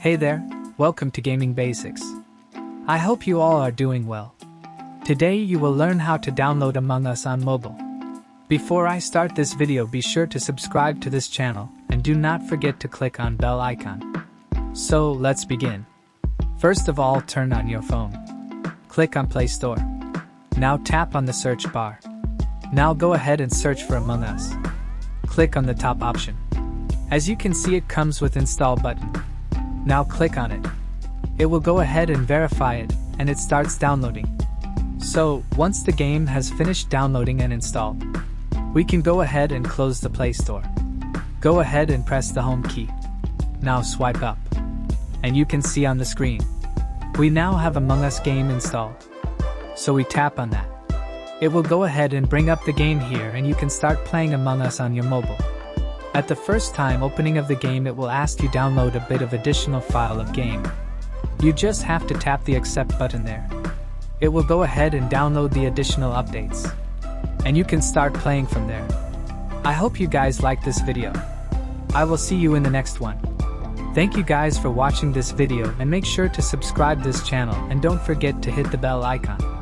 Hey there, welcome to Gaming Basics. I hope you all are doing well. Today you will learn how to download Among Us on mobile. Before I start this video, be sure to subscribe to this channel and do not forget to click on bell icon. So let's begin. First of all, turn on your phone. Click on Play Store. Now tap on the search bar. Now go ahead and search for Among Us. Click on the top option. As you can see, it comes with install button. Now click on it. It will go ahead and verify it, and it starts downloading. So, once the game has finished downloading and installed, we can go ahead and close the Play Store. Go ahead and press the home key. Now swipe up. And you can see on the screen, we now have Among Us game installed. So we tap on that. It will go ahead and bring up the game here, and you can start playing Among Us on your mobile. At the first time opening of the game, it will ask you download a bit of additional file of game. You just have to tap the accept button there. It will go ahead and download the additional updates. And you can start playing from there. I hope you guys like this video. I will see you in the next one. Thank you guys for watching this video, and make sure to subscribe this channel and don't forget to hit the bell icon.